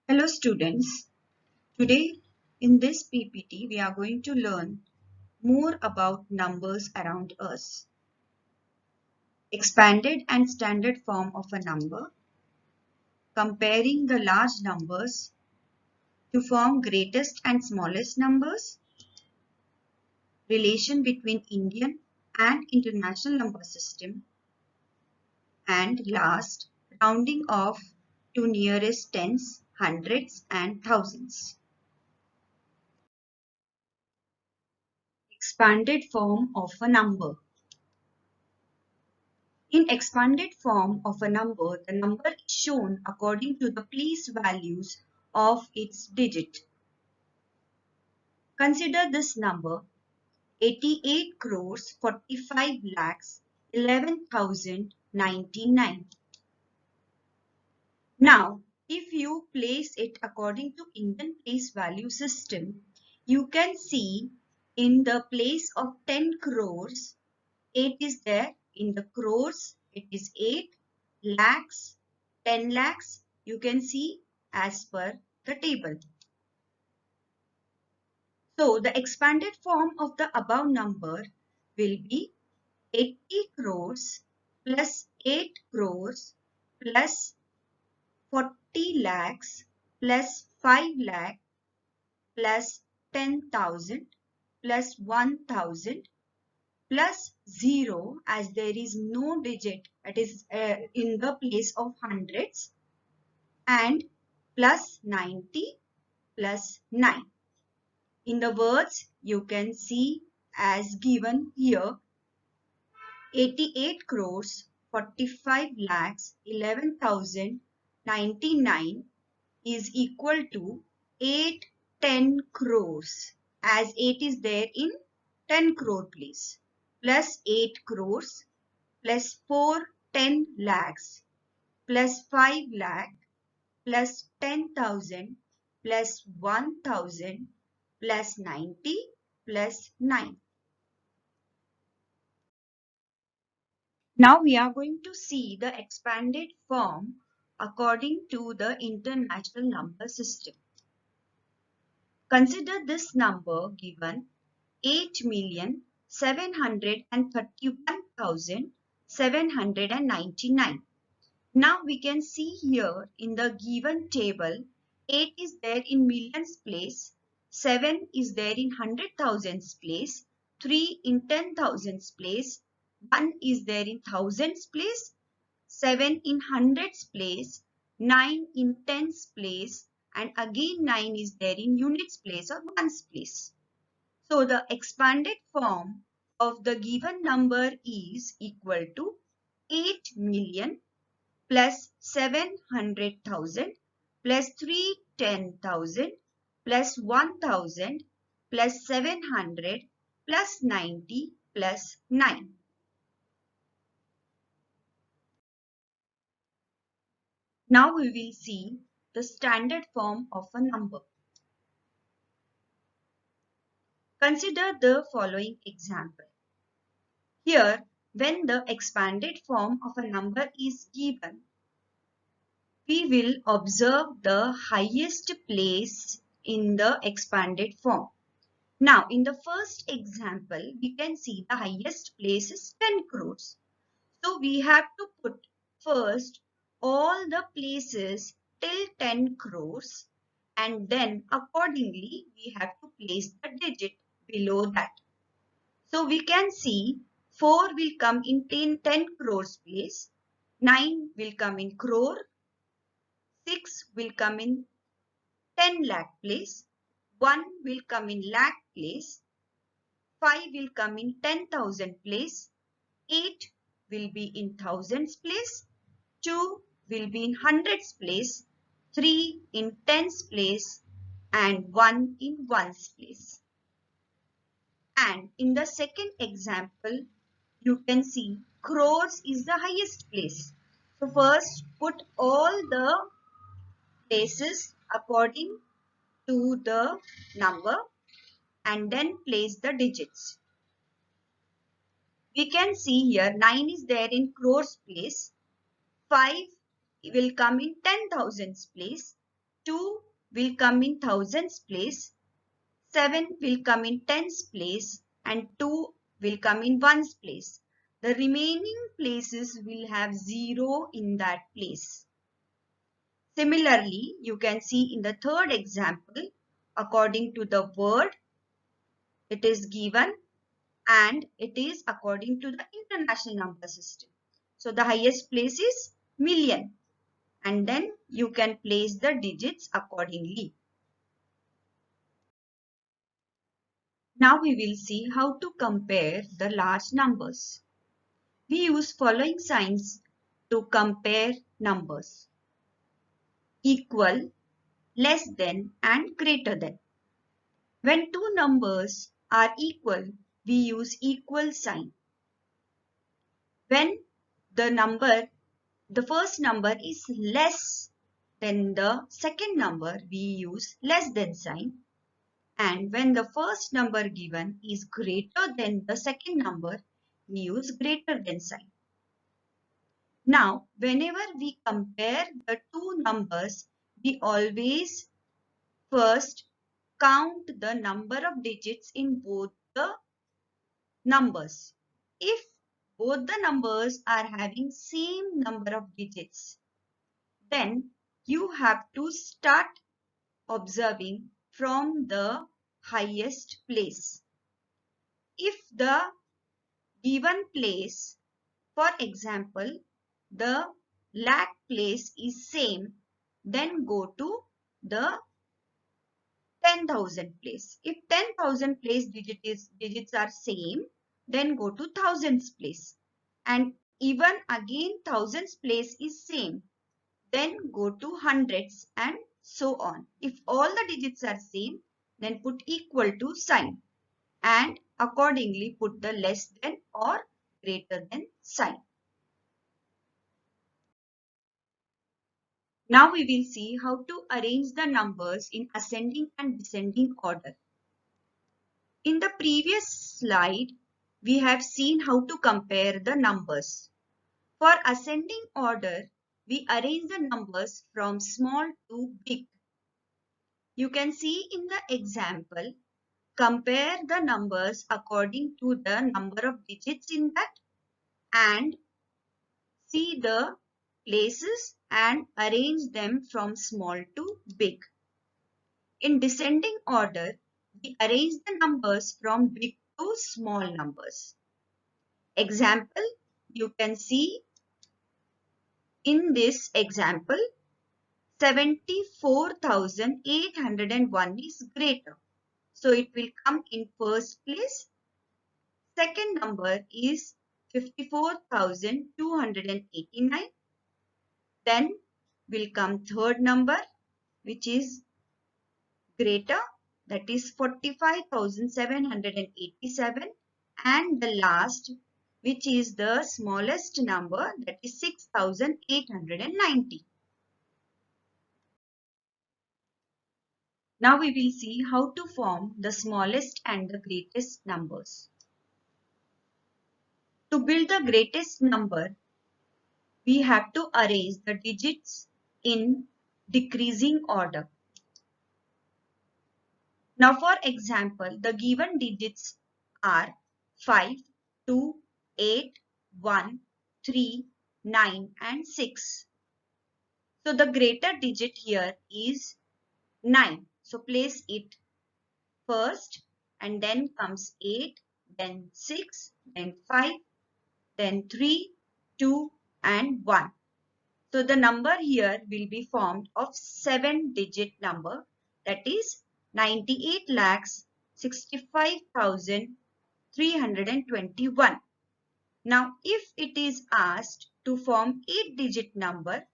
Hello students, today in this PPT we are going to learn more about numbers around us. Expanded and standard form of a number, comparing the large numbers to form greatest and smallest numbers, relation between Indian and international number system, and last, rounding off to nearest tens, hundreds and thousands. Expanded form of a number. In expanded form of a number, the number is shown according to the place values of its digit. Consider this number 88 crores 45 lakhs 11,099. Now, if you place it according to Indian place value system, you can see in the place of 10 crores, 8 is there. In the crores, it is 8 lakhs, 10 lakhs. You can see as per the table. So the expanded form of the above number will be 80 crores plus 8 crores plus 40 lakhs plus 5 lakh plus 10,000 plus 1,000 plus 0 as there is no digit that is in the place of hundreds, and plus 90 plus 9. In the words you can see as given here, 88 crores 45 lakhs 11,099 is equal to 810 crores as 8 is there in 10 crore place, plus 8 crores plus 410 lakhs plus 5 lakh plus 10,000 plus 1,000 plus 90 plus 9. Now we are going to see the expanded form according to the international number system. Consider this number given 8,731,799. Now we can see here in the given table, 8 is there in millions place, 7 is there in 100,000s place, 3 in 10,000s place, 1 is there in thousands place, 7 in hundreds place, 9 in tens place, and again 9 is there in units place or ones place. So the expanded form of the given number is equal to 8 million plus 700,000 plus 310,000 plus 1,000 plus 700 plus 90 plus 9. Now we will see the standard form of a number. Consider the following example. Here, when the expanded form of a number is given, we will observe the highest place in the expanded form. Now, in the first example, we can see the highest place is 10 crores. So, we have to put first all the places till 10 crores and then accordingly we have to place the digit below that. So, we can see 4 will come in 10 crores place, 9 will come in crore, 6 will come in 10 lakh place, 1 will come in lakh place, 5 will come in 10,000 place, 8 will be in thousands place, 2 will be in hundreds place, 3 in tens place, and 1 in ones place. And in the second example, you can see crores is the highest place. So first put all the places according to the number and then place the digits. We can see here 9 is there in crores place, 5 will come in 10,000s place, 2 will come in thousands place, 7 will come in tens place, and 2 will come in ones place. The remaining places will have 0 in that place. Similarly, you can see in the third example, according to the word, it is given and it is according to the international number system. So the highest place is million, and then you can place the digits accordingly. Now we will see how to compare the large numbers. We use following signs to compare numbers: equal, less than, and greater than. When two numbers are equal, we use equal sign. When the first number is less than the second number, we use less than sign. And when the first number given is greater than the second number, we use greater than sign. Now, whenever we compare the two numbers, we always first count the number of digits in both the numbers. If both the numbers are having same number of digits, then you have to start observing from the highest place. If the given place, for example, the lakh place is same, then go to the 10,000 place. If 10,000 place digits are same, then go to thousands place. And even again thousands place is same, then go to hundreds and so on. If all the digits are same, then put equal to sign and accordingly put the less than or greater than sign. Now we will see how to arrange the numbers in ascending and descending order. In the previous slide, we have seen how to compare the numbers. For ascending order, we arrange the numbers from small to big. You can see in the example, compare the numbers according to the number of digits in that and see the places and arrange them from small to big. In descending order, we arrange the numbers from big to small numbers. Example, you can see in this example, 74,801 is greater. So it will come in first place. Second number is 54,289. Then will come third number, which is greater, that is 45,787, and the last, which is the smallest number, that is 6,890. Now we will see how to form the smallest and the greatest numbers. To build the greatest number, we have to arrange the digits in decreasing order. Now for example, the given digits are 5, 2, 8, 1, 3, 9 and 6. So the greater digit here is 9. So place it first and then comes 8, then 6, then 5, then 3, 2 and 1. So the number here will be formed of 7-digit number, that is 98,65,321. Now if it is asked to form 8-digit number,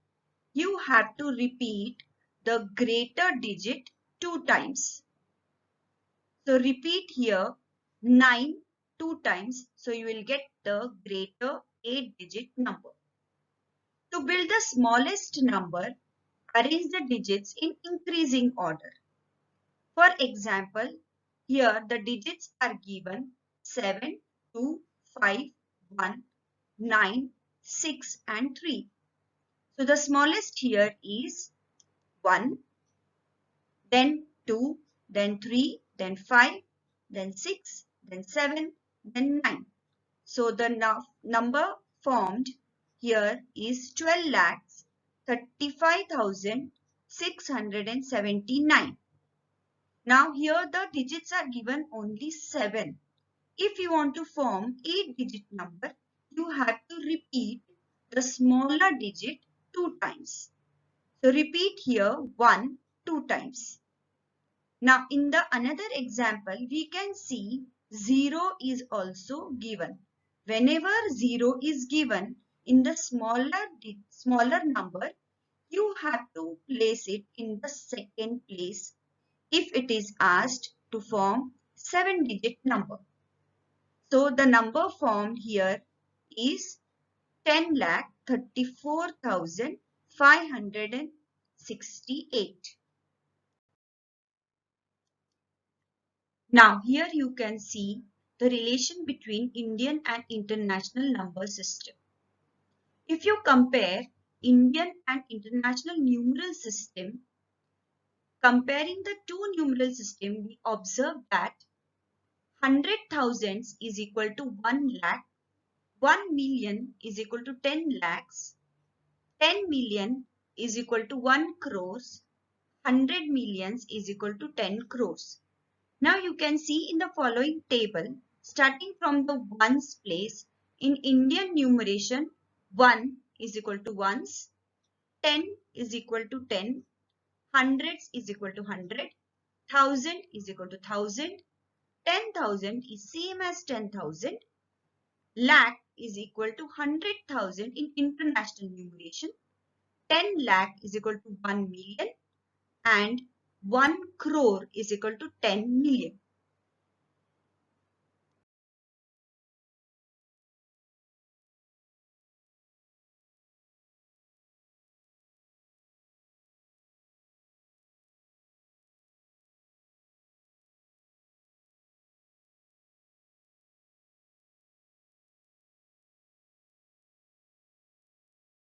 you have to repeat the greater digit 2 times. So repeat here 9 2 times, so you will get the greater 8-digit number. To build the smallest number, arrange the digits in increasing order. For example, here the digits are given 7, 2, 5, 1, 9, 6 and 3. So the smallest here is 1, then 2, then 3, then 5, then 6, then 7, then 9. So the number formed here is 12,35,679. Now here the digits are given only 7. If you want to form 8-digit number, you have to repeat the smaller digit 2 times. So repeat here 1 2 times. Now in the another example, we can see 0 is also given. Whenever 0 is given in the smaller number, you have to place it in the second place if it is asked to form 7-digit number. So the number formed here is 10,34,568. Now here you can see the relation between Indian and international number system. If you compare Indian and international numeral system, comparing the two numeral system, we observe that 100 thousands is equal to 1 lakh, 1 million is equal to 10 lakhs, 10 million is equal to 1 crores, 100 millions is equal to 10 crores. Now you can see in the following table, starting from the ones place, in Indian numeration, 1 is equal to ones, 10 is equal to 10, hundreds is equal to 100, 1000 is equal to 1000, 10,000 is same as 10,000, lakh is equal to 100,000 in international numeration, 10 lakh is equal to 1 million, and 1 crore is equal to 10 million.